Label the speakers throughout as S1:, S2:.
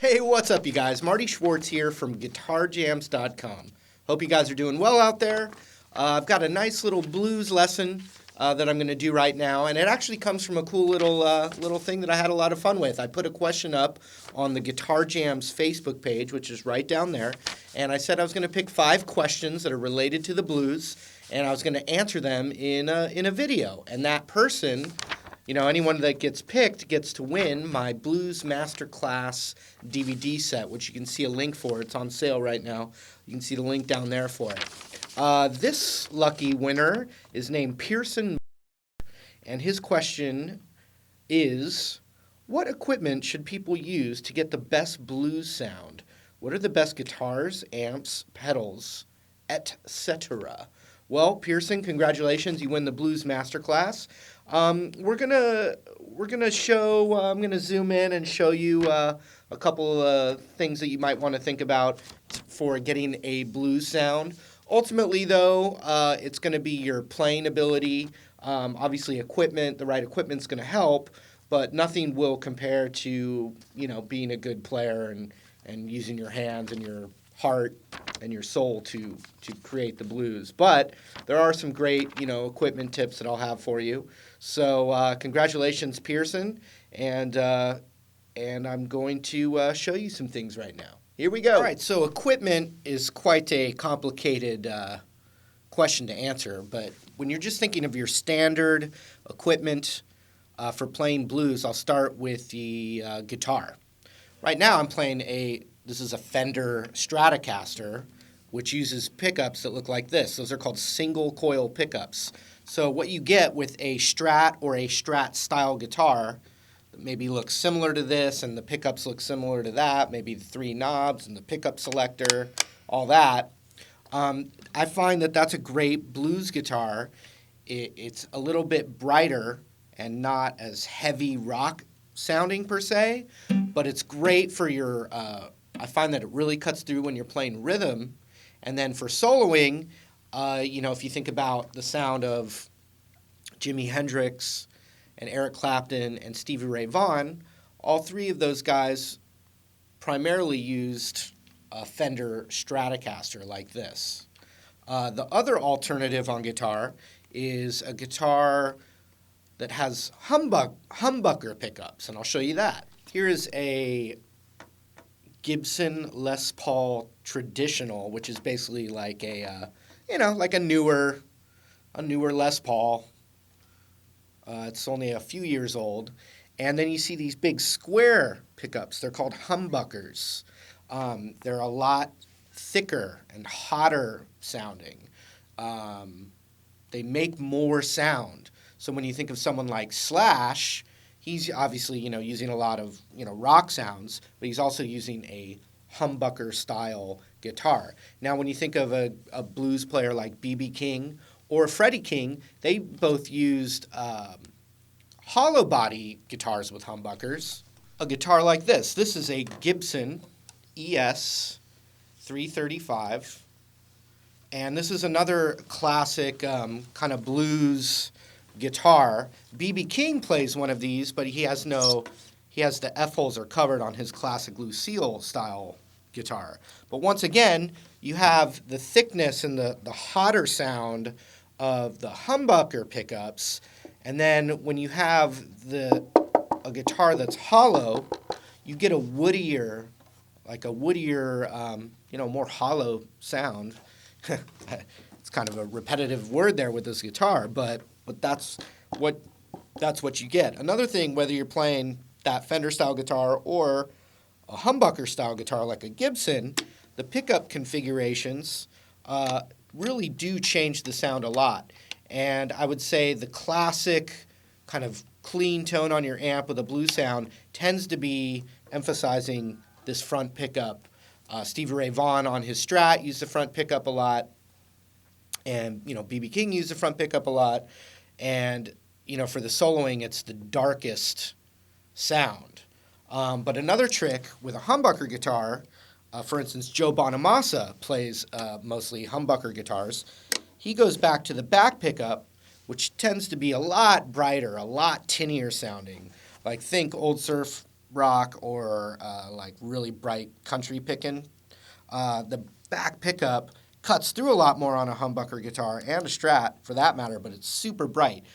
S1: Hey, what's up, you guys? Marty Schwartz here from GuitarJams.com. Hope you guys are doing well out there. I've got a nice little blues lesson that I'm going to do right now, and it actually comes from a cool little thing that I had a lot of fun with. I put a question up on the Guitar Jams Facebook page, which is right down there, and I said I was going to pick 5 questions that are related to the blues, and I was going to answer them in a video. And that person, anyone that gets picked gets to win my Blues Masterclass DVD set, which you can see a link for. It's on sale right now. You can see the link down there for it. This lucky winner is named Pearson, and his question is, what equipment should people use to get the best blues sound? What are the best guitars, amps, pedals, etc.? Well, Pearson, congratulations! You win the Blues Masterclass. We're gonna show. I'm gonna zoom in and show you a couple of things that you might want to think about for getting a blues sound. Ultimately, though, it's going to be your playing ability. Obviously, equipment. The right equipment's going to help, but nothing will compare to being a good player and using your hands and your heart and your soul to create the blues. But there are some great equipment tips that I'll have for you. So congratulations, Pearson, and I'm going to show you some things right now. Here we go. All right, so equipment is quite a complicated question to answer, but when you're just thinking of your standard equipment for playing blues, I'll start with the guitar. Right now I'm playing this is a Fender Stratocaster, which uses pickups that look like this. Those are called single coil pickups. So what you get with a Strat or a Strat style guitar that maybe looks similar to this and the pickups look similar to that, maybe the 3 knobs and the pickup selector, all that, I find that that's a great blues guitar. It's a little bit brighter and not as heavy rock sounding per se, but it's great for your, I find that it really cuts through when you're playing rhythm. And then for soloing, if you think about the sound of Jimi Hendrix and Eric Clapton and Stevie Ray Vaughan, all 3 of those guys primarily used a Fender Stratocaster like this. The other alternative on guitar is a guitar that has humbucker pickups, and I'll show you that. Here is a Gibson Les Paul Traditional, which is basically like a newer Les Paul. It's only a few years old. And then you see these big square pickups. They're called humbuckers. They're a lot thicker and hotter sounding. They make more sound. So when you think of someone like Slash, he's obviously, using a lot of, rock sounds, but he's also using a humbucker style guitar. Now, when you think of a blues player like B.B. King or Freddie King, they both used hollow body guitars with humbuckers. A guitar like this. This is a Gibson ES 335, and this is another classic kind of blues guitar. B.B. King plays one of these, but he has the F-holes are covered on his classic Lucille style guitar. But once again, you have the thickness and the hotter sound of the humbucker pickups, and then when you have a guitar that's hollow, you get a woodier, more hollow sound. It's kind of a repetitive word there with this guitar, but that's what you get. Another thing, whether you're playing that Fender style guitar or a humbucker style guitar like a Gibson, the pickup configurations really do change the sound a lot. And I would say the classic kind of clean tone on your amp with a blues sound tends to be emphasizing this front pickup. Stevie Ray Vaughan on his Strat used the front pickup a lot, and B.B. King used the front pickup a lot. And for the soloing, it's the darkest sound. But another trick with a humbucker guitar, for instance, Joe Bonamassa plays mostly humbucker guitars. He goes back to the back pickup, which tends to be a lot brighter, a lot tinnier sounding. Like think Old Surf rock or like really bright country picking, the back pickup cuts through a lot more on a humbucker guitar and a Strat for that matter, but it's super bright.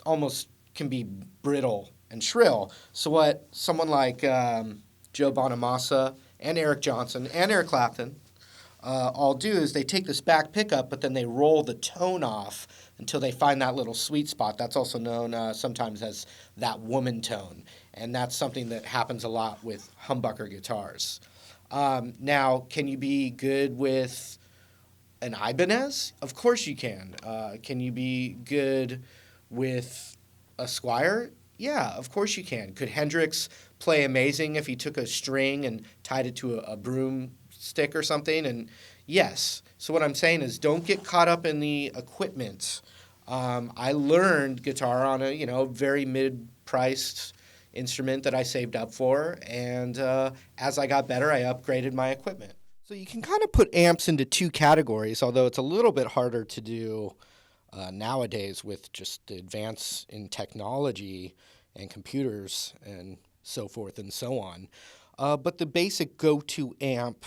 S1: Almost can be brittle and shrill. So what someone like Joe Bonamassa and Eric Johnson and Eric Clapton all do is they take this back pickup, but then they roll the tone off until they find that little sweet spot. That's also known sometimes as that woman tone, and that's something that happens a lot with humbucker guitars. Now, can you be good with an Ibanez? Of course you can. Can you be good with a Squire? Yeah, of course you can. Could Hendrix play amazing if he took a string and tied it to a broomstick or something? And yes. So what I'm saying is, don't get caught up in the equipment. I learned guitar on a very mid-priced instrument that I saved up for, and as I got better, I upgraded my equipment. So you can kind of put amps into two categories, although it's a little bit harder to do nowadays with just the advance in technology and computers and so forth and so on. But the basic go-to amp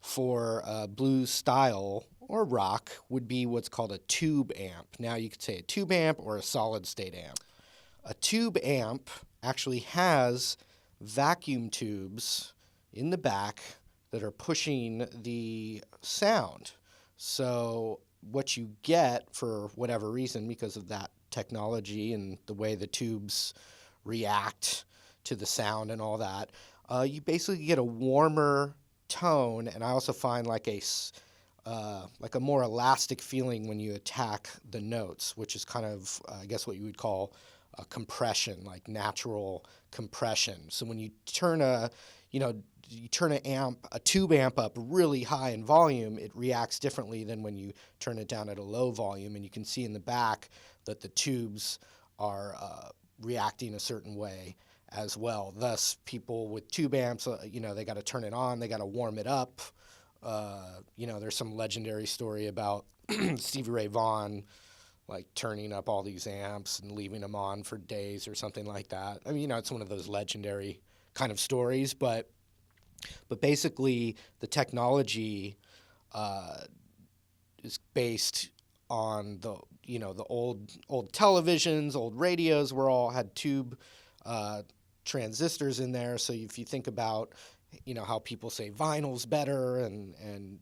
S1: for blues style or rock would be what's called a tube amp. Now you could say a tube amp or a solid state amp. A tube amp actually has vacuum tubes in the back that are pushing the sound. So what you get, for whatever reason, because of that technology and the way the tubes react to the sound and all that, you basically get a warmer tone, and I also find like a more elastic feeling when you attack the notes, which is kind of, I guess, what you would call a compression, like natural compression. So when you turn a tube amp up really high in volume, it reacts differently than when you turn it down at a low volume, and you can see in the back that the tubes are reacting a certain way as well. Thus, people with tube amps, they got to turn it on, they got to warm it up. There's some legendary story about Stevie Ray Vaughan, like turning up all these amps and leaving them on for days or something like that. I mean, it's one of those legendary kind of stories, but basically the technology is based on the old televisions, old radios were all had tube transistors in there. So if you think about how people say vinyl's better and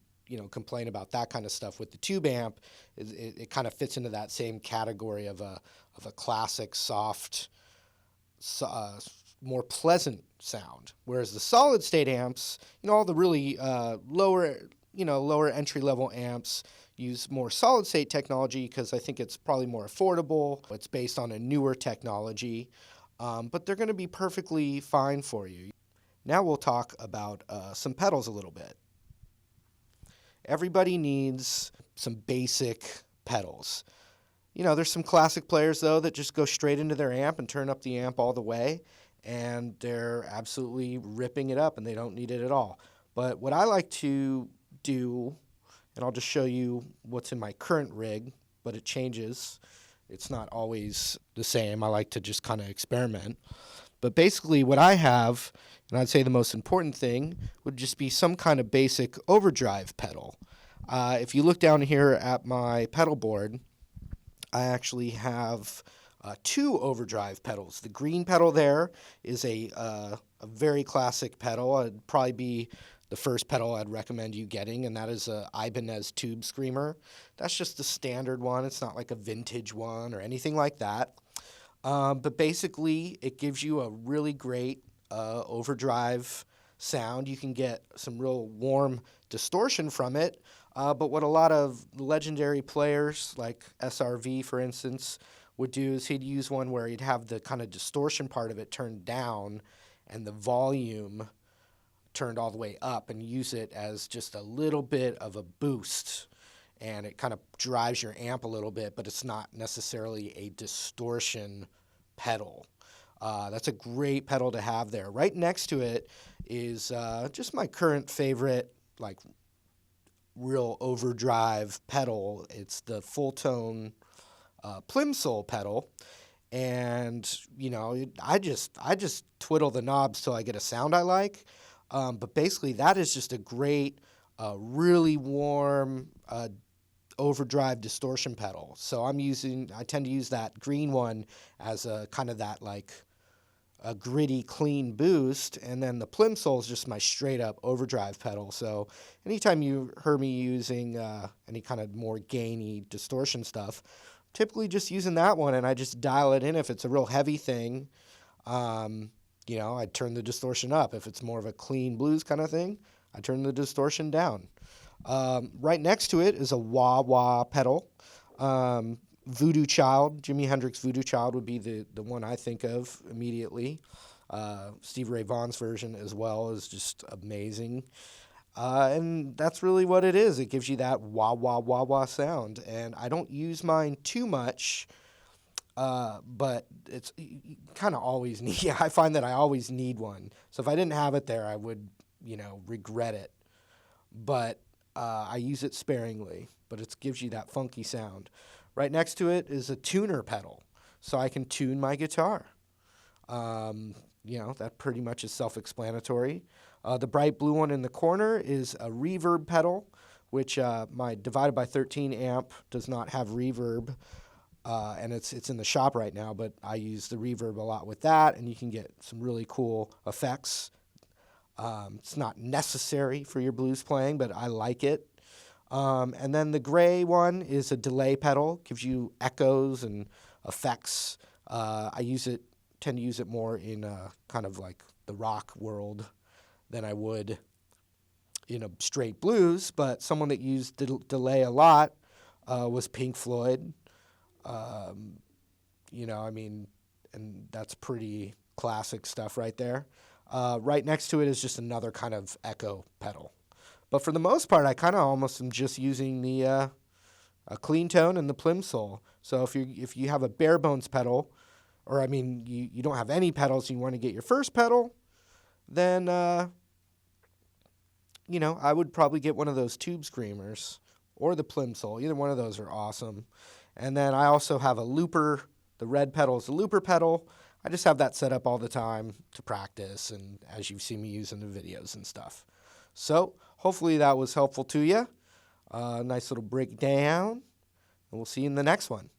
S1: complain about that kind of stuff with the tube amp, it kind of fits into that same category of a classic, soft, more pleasant sound. Whereas the solid state amps, all the really lower entry level amps use more solid state technology because I think it's probably more affordable. It's based on a newer technology, but they're going to be perfectly fine for you. Now we'll talk about some pedals a little bit. Everybody needs some basic pedals. There's some classic players, though, that just go straight into their amp and turn up the amp all the way, and they're absolutely ripping it up, and they don't need it at all. But what I like to do, and I'll just show you what's in my current rig, but it changes. It's not always the same. I like to just kind of experiment. But basically what I have, and I'd say the most important thing, would just be some kind of basic overdrive pedal. If you look down here at my pedal board, I actually have two overdrive pedals. The green pedal there is a very classic pedal. It'd probably be the first pedal I'd recommend you getting, and that is a Ibanez Tube Screamer. That's just the standard one. It's not like a vintage one or anything like that. But basically, it gives you a really great overdrive sound. You can get some real warm distortion from it. But what a lot of legendary players, like SRV, for instance, would do is he'd use one where he'd have the kind of distortion part of it turned down and the volume turned all the way up, and use it as just a little bit of a boost. And it kind of drives your amp a little bit, but it's not necessarily a distortion pedal. That's a great pedal to have there. Right next to it is just my current favorite, like, real overdrive pedal. It's the full tone Plimsoll pedal. and I just twiddle the knobs till I get a sound I like. But basically, that is just a great, really warm overdrive distortion pedal. So I tend to use that green one as a kind of that like a gritty, clean boost, and then the Plimsoll is just my straight up overdrive pedal. So anytime you hear me using any kind of more gainy distortion stuff, typically just using that one, and I just dial it in. If it's a real heavy thing, I turn the distortion up. If it's more of a clean blues kind of thing, I turn the distortion down. Right next to it is a wah-wah pedal. Voodoo Child, Jimi Hendrix Voodoo Child would be the one I think of immediately. Stevie Ray Vaughan's version as well is just amazing. And that's really what it is. It gives you that wah-wah-wah-wah sound. And I don't use mine too much, but it's kind of always need. Yeah, I find that I always need one. So if I didn't have it there, I would, regret it. But I use it sparingly, but it gives you that funky sound. Right next to it is a tuner pedal, so I can tune my guitar. That pretty much is self-explanatory. The bright blue one in the corner is a reverb pedal, which my divided by 13 amp does not have reverb, and it's in the shop right now, but I use the reverb a lot with that, and you can get some really cool effects. It's not necessary for your blues playing, but I like it. And then the gray one is a delay pedal, gives you echoes and effects. I tend to use it more in kind of like the rock world than I would in a straight blues, but someone that used delay a lot was Pink Floyd. And that's pretty classic stuff right there. Right next to it is just another kind of echo pedal. But for the most part, I kind of almost am just using the a clean tone and the Plimsoll. So if you have a bare bones pedal, or you don't have any pedals, and you want to get your first pedal, then I would probably get one of those tube screamers or the Plimsoll. Either one of those are awesome. And then I also have a looper. The red pedal is a looper pedal. I just have that set up all the time to practice, and as you've seen me use in the videos and stuff. So hopefully that was helpful to you. Nice little breakdown, and we'll see you in the next one.